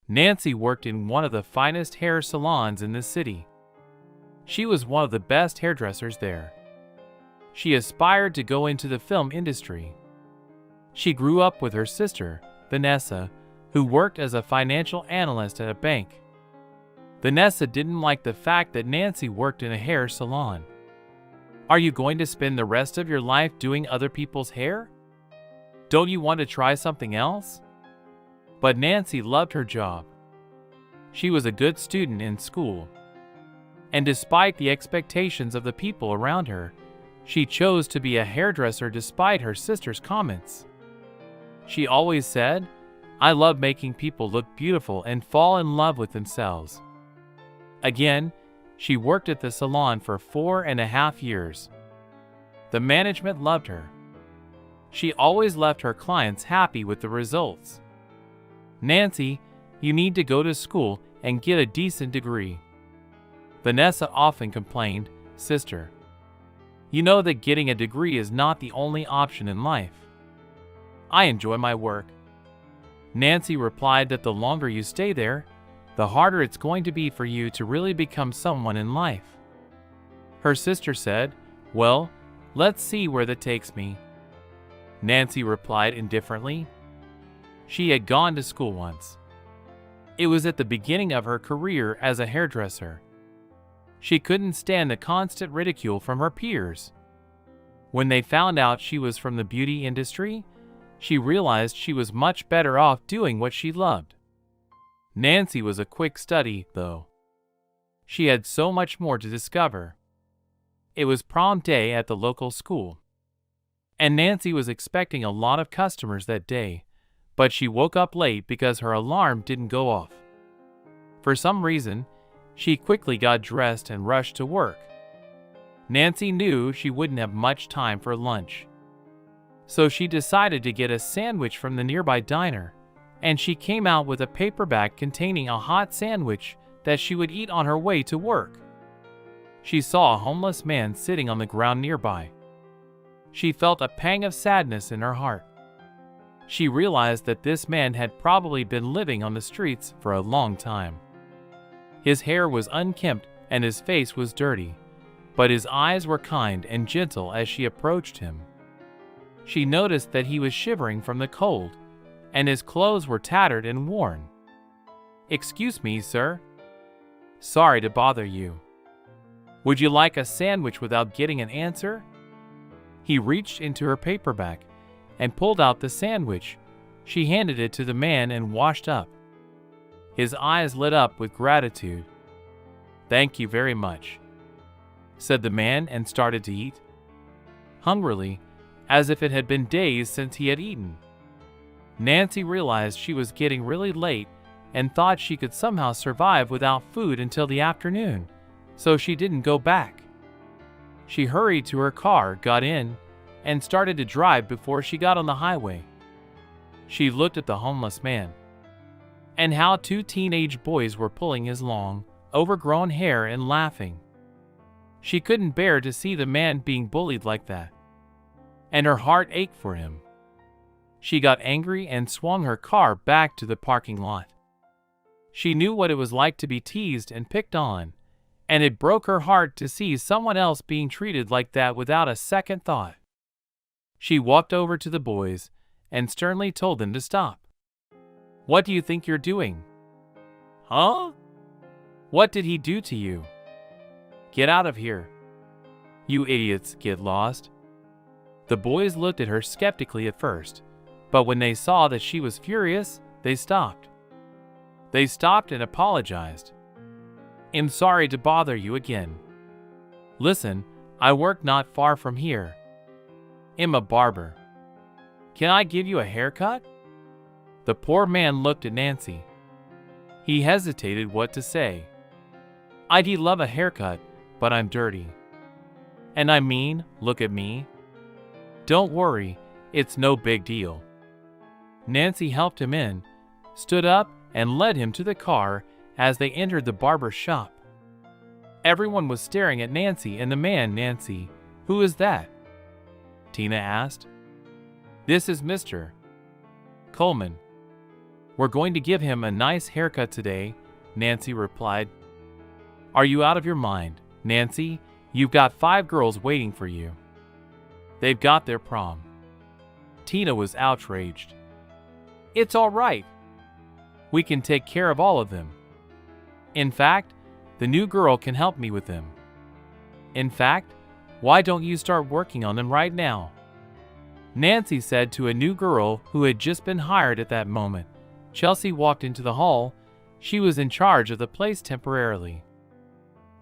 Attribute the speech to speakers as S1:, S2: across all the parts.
S1: Nancy worked in one of the finest hair salons in the city. She was one of the best hairdressers there. She aspired to go into the film industry. She grew up with her sister, Vanessa, who worked as a financial analyst at a bank. Vanessa didn't like the fact that Nancy worked in a hair salon. Are you going to spend the rest of your life doing other people's hair? Don't you want to try something else? But Nancy loved her job. She was a good student in school. And despite the expectations of the people around her, she chose to be a hairdresser despite her sister's comments. She always said, "I love making people look beautiful and fall in love with themselves." Again, she worked at the salon for 4.5 years. The management loved her. She always left her clients happy with the results. "Nancy, you need to go to school and get a decent degree." Vanessa often complained, "Sister, you know that getting a degree is not the only option in life. I enjoy my work." Nancy replied that the longer you stay there, the harder it's going to be for you to really become someone in life. Her sister said, "Well, let's see where that takes me." Nancy replied indifferently. She had gone to school once. It was at the beginning of her career as a hairdresser. She couldn't stand the constant ridicule from her peers. When they found out she was from the beauty industry, she realized she was much better off doing what she loved. Nancy was a quick study, though. She had so much more to discover. It was prom day at the local school, and Nancy was expecting a lot of customers that day, but she woke up late because her alarm didn't go off. For some reason, she quickly got dressed and rushed to work. Nancy knew she wouldn't have much time for lunch, so she decided to get a sandwich from the nearby diner, and she came out with a paper bag containing a hot sandwich that she would eat on her way to work. She saw a homeless man sitting on the ground nearby. She felt a pang of sadness in her heart. She realized that this man had probably been living on the streets for a long time. His hair was unkempt and his face was dirty, but his eyes were kind and gentle as she approached him. She noticed that he was shivering from the cold, and his clothes were tattered and worn. "Excuse me, sir. Sorry to bother you. Would you like a sandwich?" Without getting an answer, he reached into her paper bag and pulled out the sandwich. She handed it to the man and washed up. His eyes lit up with gratitude. "Thank you very much," said the man and started to eat, hungrily, as if it had been days since he had eaten. Nancy realized she was getting really late and thought she could somehow survive without food until the afternoon, so she didn't go back. She hurried to her car, got in, and started to drive before she got on the highway. She looked at the homeless man, and how 2 teenage boys were pulling his long, overgrown hair and laughing. She couldn't bear to see the man being bullied like that, and her heart ached for him. She got angry and swung her car back to the parking lot. She knew what it was like to be teased and picked on, and it broke her heart to see someone else being treated like that without a second thought. She walked over to the boys and sternly told them to stop. "What do you think you're doing?" "Huh? What did he do to you?" "Get out of here. You idiots, get lost." The boys looked at her skeptically at first, but when they saw that she was furious, they stopped. They stopped and apologized. "I'm sorry to bother you again. Listen, I work not far from here. I'm a barber. Can I give you a haircut?" The poor man looked at Nancy. He hesitated what to say. "I'd love a haircut, but I'm dirty. And I mean, look at me. Don't worry, it's no big deal." Nancy helped him in, stood up, and led him to the car as they entered the barber shop. Everyone was staring at Nancy and the man. "Nancy, who is that?" Tina asked. "This is Mr. Coleman. "We're going to give him a nice haircut today," Nancy replied. "Are you out of your mind, Nancy? You've got 5 girls waiting for you. They've got their prom." Tina was outraged. "It's all right. We can take care of all of them. In fact, the new girl can help me with them. In fact, why don't you start working on them right now?" Nancy said to a new girl who had just been hired at that moment. Chelsea walked into the hall. She was in charge of the place temporarily.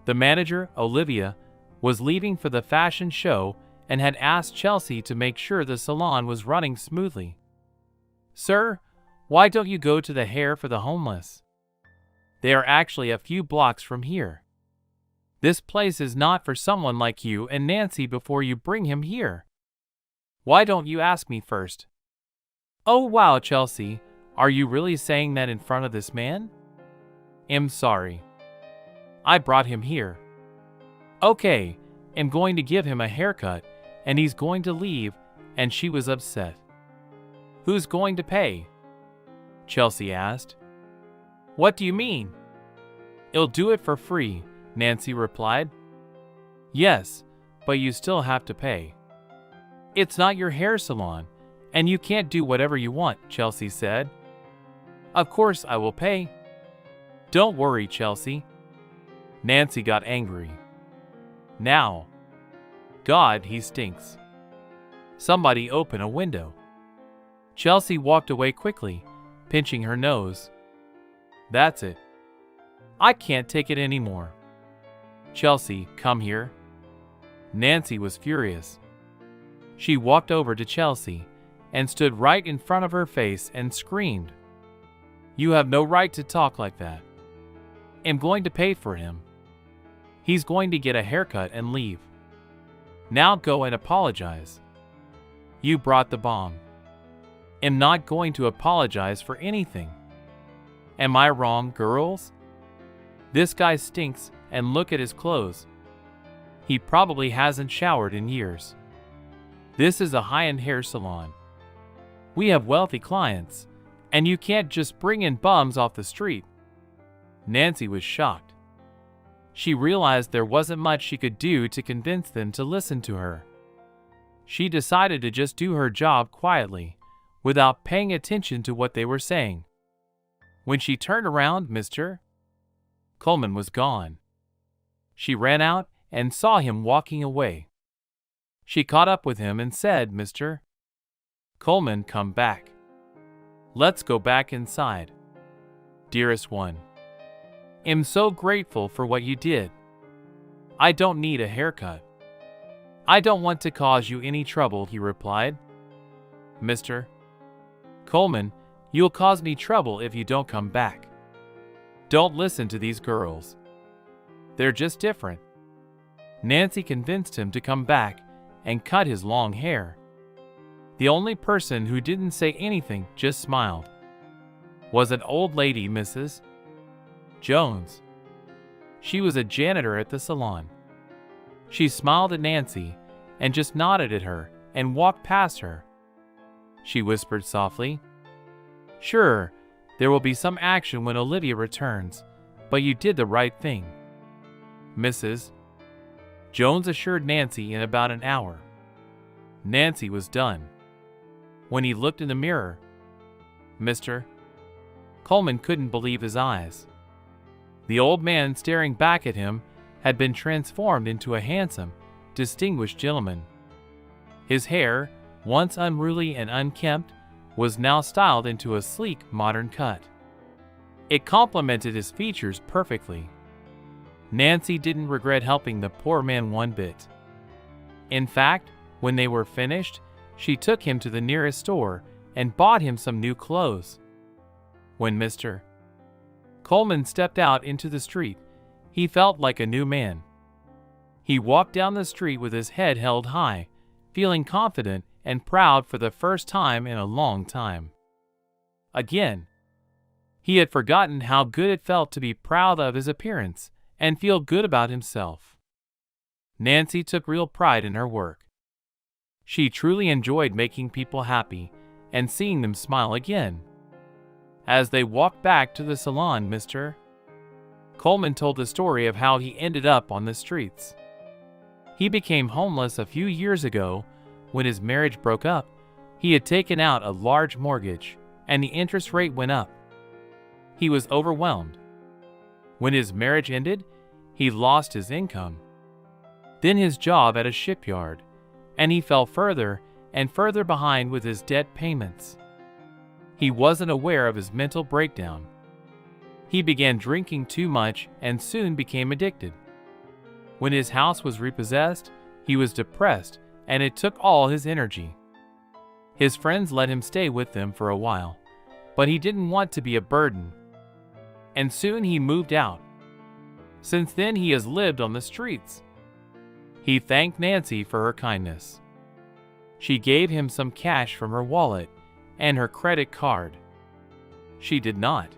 S1: The manager, Olivia, was leaving for the fashion show and had asked Chelsea to make sure the salon was running smoothly. "Sir, why don't you go to the hair for the homeless? They are actually a few blocks from here. This place is not for someone like you and Nancy before you bring him here. Why don't you ask me first?" "Oh wow, Chelsea, are you really saying that in front of this man?" "I'm sorry. I brought him here. Okay, I'm going to give him a haircut, and he's going to leave," and she was upset. "Who's going to pay?" Chelsea asked. "What do you mean?" "I'll do it for free," Nancy replied. "Yes, but you still have to pay." "It's not your hair salon, and you can't do whatever you want," Chelsea said. "Of course I will pay." "Don't worry, Chelsea." Nancy got angry. "Now. God, he stinks. Somebody open a window." Chelsea walked away quickly, pinching her nose. "That's it. I can't take it anymore. Chelsea, come here." Nancy was furious. She walked over to Chelsea and stood right in front of her face and screamed, "You have no right to talk like that. I'm going to pay for him. He's going to get a haircut and leave. Now go and apologize." "You brought the bomb. I'm not going to apologize for anything. Am I wrong, girls? This guy stinks, and look at his clothes. He probably hasn't showered in years. This is a high-end hair salon. We have wealthy clients, and you can't just bring in bums off the street." Nancy was shocked. She realized there wasn't much she could do to convince them to listen to her. She decided to just do her job quietly, without paying attention to what they were saying. When she turned around, Mr. Coleman was gone. She ran out and saw him walking away. She caught up with him and said, "Mr. Coleman, come back. Let's go back inside. Dearest one, I'm so grateful for what you did. I don't need a haircut. I don't want to cause you any trouble," he replied. "Mr. Coleman, you'll cause me trouble if you don't come back. Don't listen to these girls. They're just different." Nancy convinced him to come back and cut his long hair. The only person who didn't say anything, just smiled, was an old lady, Mrs. Jones. She was a janitor at the salon. She smiled at Nancy and just nodded at her and walked past her. She whispered softly, "Sure, there will be some action when Olivia returns, but you did the right thing." Mrs. Jones assured Nancy in about an hour. Nancy was done. When he looked in the mirror, Mr. Coleman couldn't believe his eyes. The old man staring back at him had been transformed into a handsome, distinguished gentleman. His hair, once unruly and unkempt, was now styled into a sleek, modern cut. It complemented his features perfectly. Nancy didn't regret helping the poor man one bit. In fact, when they were finished, she took him to the nearest store and bought him some new clothes. When Mr. Coleman stepped out into the street, he felt like a new man. He walked down the street with his head held high, feeling confident and proud for the first time in a long time. Again, he had forgotten how good it felt to be proud of his appearance and feel good about himself. Nancy took real pride in her work. She truly enjoyed making people happy and seeing them smile again. As they walked back to the salon, Mr. Coleman told the story of how he ended up on the streets. He became homeless a few years ago when his marriage broke up. He had taken out a large mortgage, and the interest rate went up. He was overwhelmed. When his marriage ended, he lost his income, then his job at a shipyard, and he fell further and further behind with his debt payments. He wasn't aware of his mental breakdown. He began drinking too much and soon became addicted. When his house was repossessed, he was depressed and it took all his energy. His friends let him stay with them for a while, but he didn't want to be a burden. And soon he moved out. Since then, he has lived on the streets. He thanked Nancy for her kindness. She gave him some cash from her wallet and her credit card. She did not.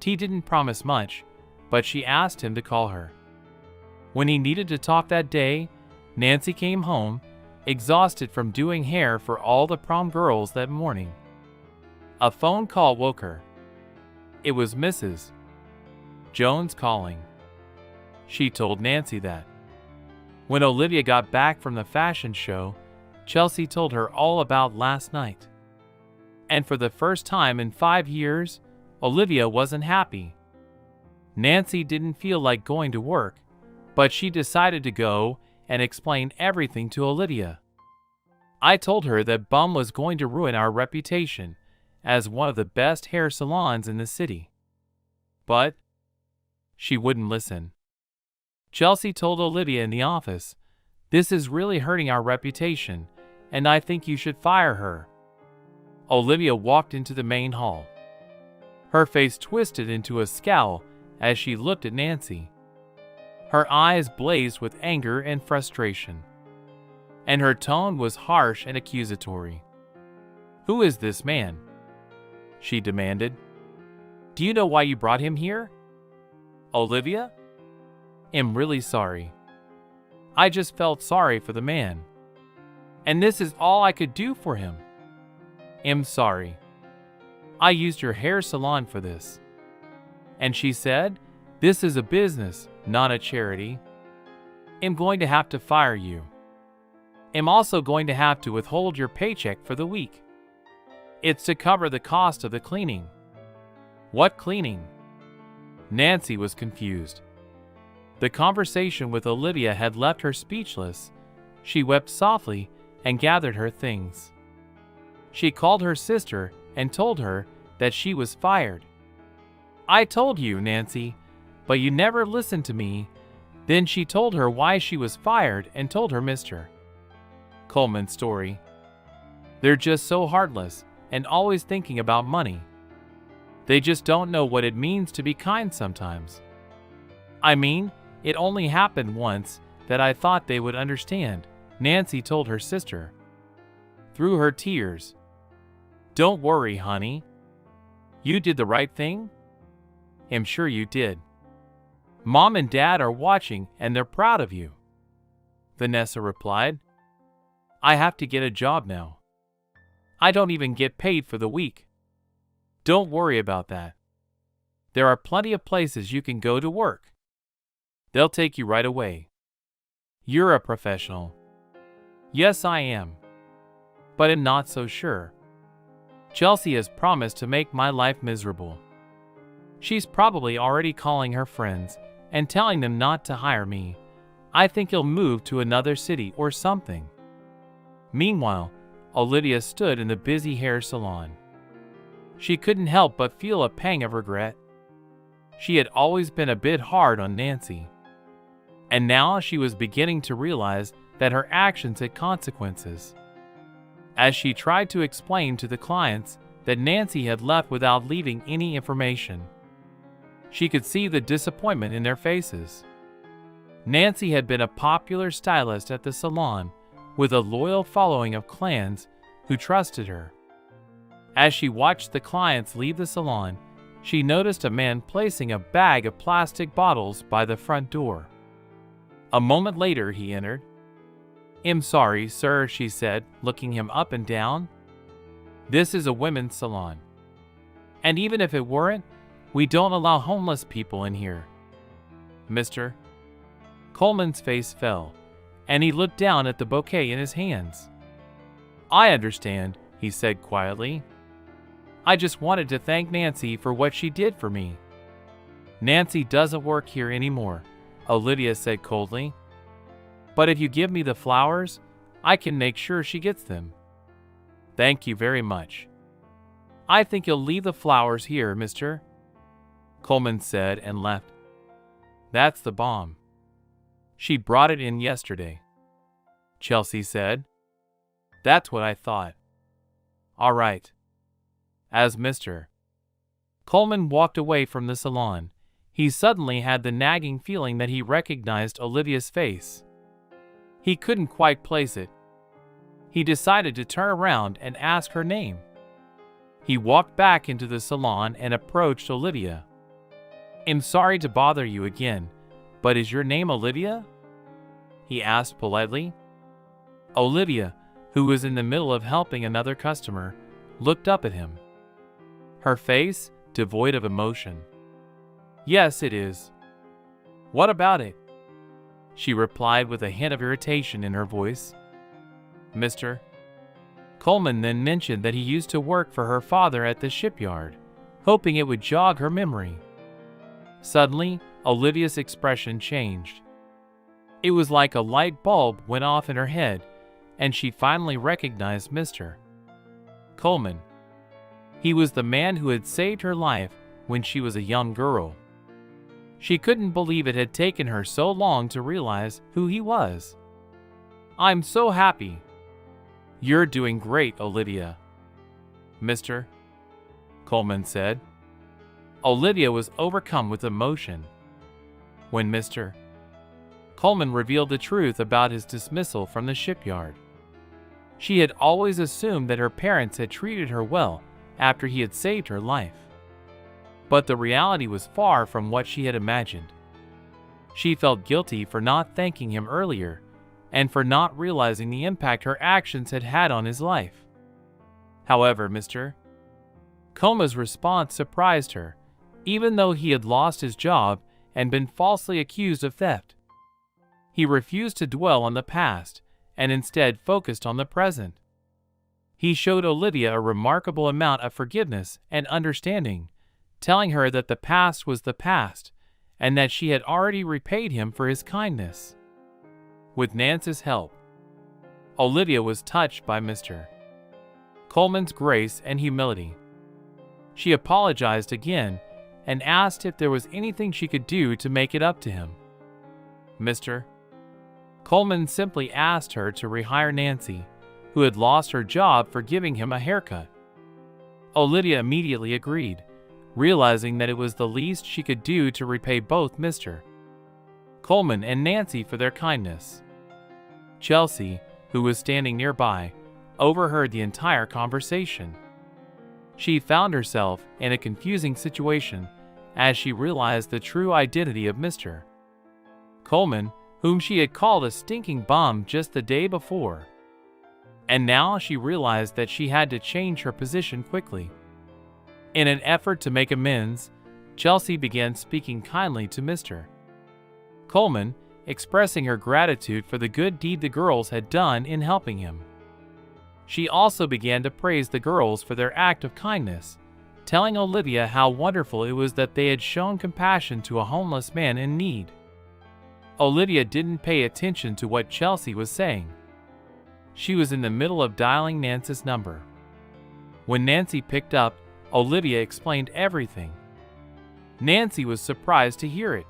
S1: T didn't promise much, but she asked him to call her. When he needed to talk that day, Nancy came home, exhausted from doing hair for all the prom girls that morning. A phone call woke her. It was Mrs. Jones calling. She told Nancy that. When Olivia got back from the fashion show, Chelsea told her all about last night. And for the first time in 5 years, Olivia wasn't happy. Nancy didn't feel like going to work, but she decided to go and explain everything to Olivia. I told her that Bum was going to ruin our reputation as one of the best hair salons in the city. But she wouldn't listen. Chelsea told Olivia in the office, "This is really hurting our reputation, and I think you should fire her." Olivia walked into the main hall. Her face twisted into a scowl as she looked at Nancy. Her eyes blazed with anger and frustration, and her tone was harsh and accusatory. "Who is this man?" she demanded. "Do you know why you brought him here?" "Olivia? I'm really sorry. I just felt sorry for the man. And this is all I could do for him. I'm sorry. I used your hair salon for this." And she said, "This is a business, not a charity. I'm going to have to fire you. I'm also going to have to withhold your paycheck for the week. It's to cover the cost of the cleaning." "What cleaning?" Nancy was confused. The conversation with Olivia had left her speechless. She wept softly and gathered her things. She called her sister and told her that she was fired. "I told you, Nancy, but you never listened to me." Then she told her why she was fired and told her Mr. Coleman's story. "They're just so heartless and always thinking about money. They just don't know what it means to be kind sometimes. I mean, it only happened once that I thought they would understand," Nancy told her sister through her tears. "Don't worry, honey. You did the right thing. I'm sure you did. Mom and Dad are watching and they're proud of you." Vanessa replied, "I have to get a job now. I don't even get paid for the week." "Don't worry about that. There are plenty of places you can go to work. They'll take you right away. You're a professional." "Yes, I am. But I'm not so sure. Chelsea has promised to make my life miserable. She's probably already calling her friends and telling them not to hire me. I think he'll move to another city or something." Meanwhile, Olivia stood in the busy hair salon. She couldn't help but feel a pang of regret. She had always been a bit hard on Nancy, and now she was beginning to realize that her actions had consequences. As she tried to explain to the clients that Nancy had left without leaving any information, she could see the disappointment in their faces. Nancy had been a popular stylist at the salon with a loyal following of clients who trusted her. As she watched the clients leave the salon, she noticed a man placing a bag of plastic bottles by the front door. A moment later, he entered. "I'm sorry, sir," she said, looking him up and down. "This is a women's salon, And even if it weren't, we don't allow homeless people in here. Mister. Coleman's face fell, and he looked down at the bouquet in his hands. I understand, he said quietly. I just wanted to thank Nancy for what she did for me. Nancy doesn't work here anymore, Olivia said coldly. But if you give me the flowers, I can make sure she gets them. Thank you very much. I think you'll leave the flowers here, mister, Coleman said and left. That's the bomb. She brought it in yesterday, Chelsea said. That's what I thought. All right. As Mr. Coleman walked away from the salon, he suddenly had the nagging feeling that he recognized Olivia's face. He couldn't quite place it. He decided to turn around and ask her name. He walked back into the salon and approached Olivia. I'm sorry to bother you again, but is your name Olivia? He asked politely. Olivia, who was in the middle of helping another customer, looked up at him. Her face devoid of emotion. Yes, it is. What about it? She replied with a hint of irritation in her voice. Mr. Coleman then mentioned that he used to work for her father at the shipyard, hoping it would jog her memory. Suddenly, Olivia's expression changed. It was like a light bulb went off in her head, and she finally recognized Mr. Coleman. He was the man who had saved her life when she was a young girl. She couldn't believe it had taken her so long to realize who he was. I'm so happy. You're doing great, Olivia, Mr. Coleman said. Olivia was overcome with emotion. When Mr. Coleman revealed the truth about his dismissal from the shipyard, she had always assumed that her parents had treated her well after he had saved her life. But the reality was far from what she had imagined. She felt guilty for not thanking him earlier and for not realizing the impact her actions had had on his life. However, Mr. Coleman's response surprised her, even though he had lost his job and been falsely accused of theft. He refused to dwell on the past and instead focused on the present. He showed Olivia a remarkable amount of forgiveness and understanding, telling her that the past was the past and that she had already repaid him for his kindness. With Nancy's help, Olivia was touched by Mr. Coleman's grace and humility. She apologized again and asked if there was anything she could do to make it up to him. Mr. Coleman simply asked her to rehire Nancy, who had lost her job, for giving him a haircut. Olivia immediately agreed, realizing that it was the least she could do to repay both Mr. Coleman and Nancy for their kindness. Chelsea, who was standing nearby, overheard the entire conversation. She found herself in a confusing situation as she realized the true identity of Mr. Coleman, whom she had called a stinking bum just the day before. And now she realized that she had to change her position quickly. In an effort to make amends, Chelsea began speaking kindly to Mr. Coleman, expressing her gratitude for the good deed the girls had done in helping him. She also began to praise the girls for their act of kindness, telling Olivia how wonderful it was that they had shown compassion to a homeless man in need. Olivia didn't pay attention to what Chelsea was saying. She was in the middle of dialing Nancy's number. When Nancy picked up, Olivia explained everything. Nancy was surprised to hear it.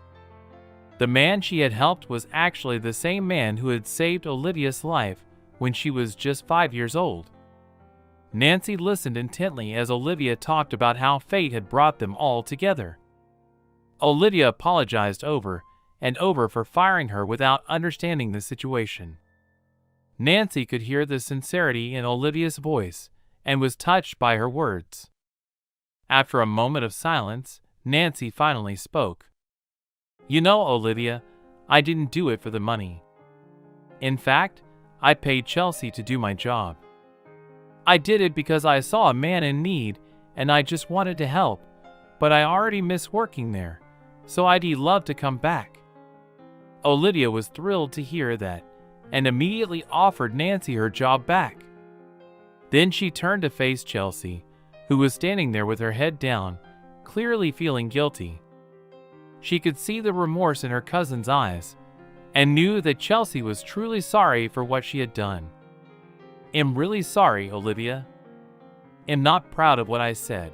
S1: The man she had helped was actually the same man who had saved Olivia's life when she was just 5 years old. Nancy listened intently as Olivia talked about how fate had brought them all together. Olivia apologized over and over for firing her without understanding the situation. Nancy could hear the sincerity in Olivia's voice and was touched by her words. After a moment of silence, Nancy finally spoke. You know, Olivia, I didn't do it for the money. In fact, I paid Chelsea to do my job. I did it because I saw a man in need and I just wanted to help, but I already miss working there, so I'd love to come back." Olivia was thrilled to hear that and immediately offered Nancy her job back. Then she turned to face Chelsea, who was standing there with her head down, clearly feeling guilty. She could see the remorse in her cousin's eyes and knew that Chelsea was truly sorry for what she had done. "I'm really sorry, Olivia. I'm not proud of what I said.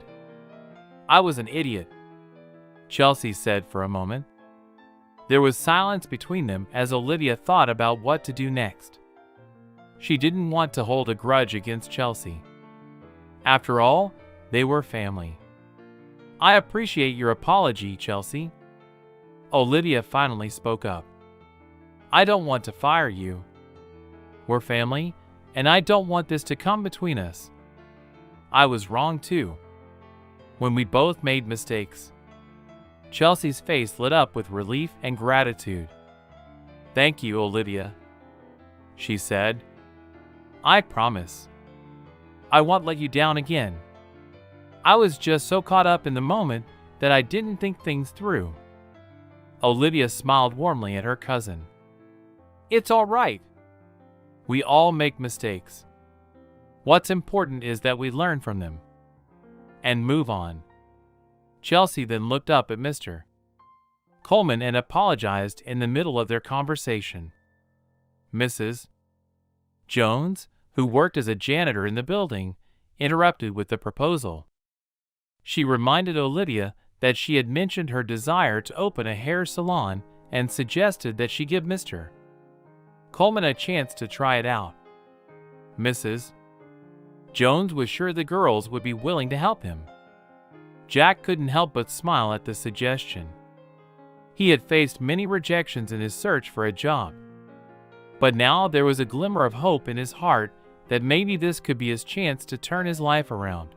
S1: I was an idiot," Chelsea said for a moment. There was silence between them as Olivia thought about what to do next. She didn't want to hold a grudge against Chelsea. After all, they were family. "I appreciate your apology, Chelsea." Olivia finally spoke up. "I don't want to fire you. We're family, and I don't want this to come between us. I was wrong too, when we both made mistakes." Chelsea's face lit up with relief and gratitude. "Thank you, Olivia," she said. "I promise I won't let you down again. I was just so caught up in the moment that I didn't think things through." Olivia smiled warmly at her cousin. "It's all right. We all make mistakes. What's important is that we learn from them and move on." Chelsea then looked up at Mr. Coleman and apologized in the middle of their conversation. Mrs. Jones, who worked as a janitor in the building, interrupted with the proposal. She reminded Olivia that she had mentioned her desire to open a hair salon and suggested that she give Mr. Coleman a chance to try it out. Mrs. Jones was sure the girls would be willing to help him. Jack couldn't help but smile at the suggestion. He had faced many rejections in his search for a job, but now there was a glimmer of hope in his heart that maybe this could be his chance to turn his life around.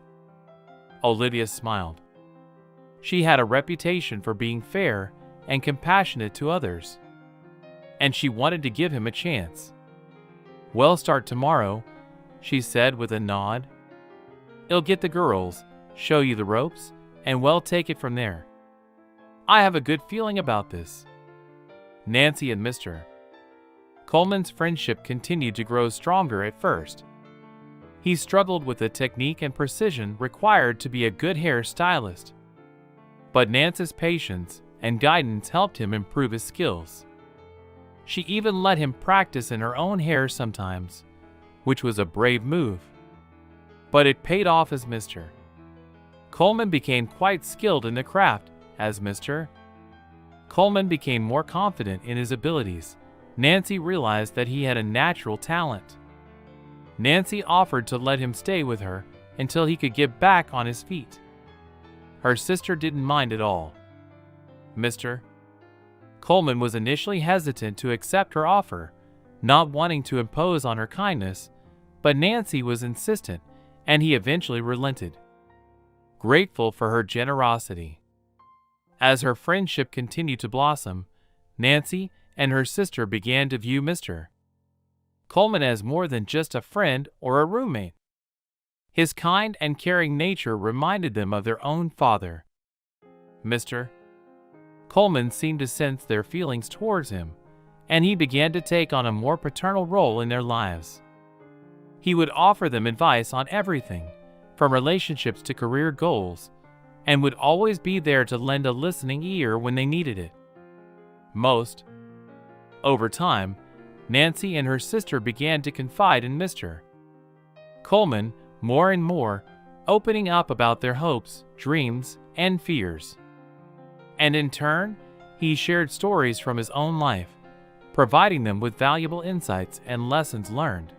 S1: Olivia smiled. She had a reputation for being fair and compassionate to others, and she wanted to give him a chance. "We'll start tomorrow," she said with a nod. "I'll get the girls, show you the ropes, and we'll take it from there. I have a good feeling about this." Nancy and Mr. Coleman's friendship continued to grow stronger at first. He struggled with the technique and precision required to be a good hair stylist, but Nancy's patience and guidance helped him improve his skills. She even let him practice in her own hair sometimes, which was a brave move. But it paid off as Mr. Coleman became quite skilled in the craft. As Mr. Coleman became more confident in his abilities, Nancy realized that he had a natural talent. Nancy offered to let him stay with her until he could get back on his feet. Her sister didn't mind at all. Mr. Coleman was initially hesitant to accept her offer, not wanting to impose on her kindness, but Nancy was insistent, and he eventually relented, grateful for her generosity. As her friendship continued to blossom, Nancy and her sister began to view Mr. Coleman as more than just a friend or a roommate. His kind and caring nature reminded them of their own father. Mr. Coleman seemed to sense their feelings towards him, and he began to take on a more paternal role in their lives. He would offer them advice on everything, from relationships to career goals, and would always be there to lend a listening ear when they needed it. Over time, Nancy and her sister began to confide in Mr. Coleman more and more, opening up about their hopes, dreams, and fears. And in turn, he shared stories from his own life, providing them with valuable insights and lessons learned.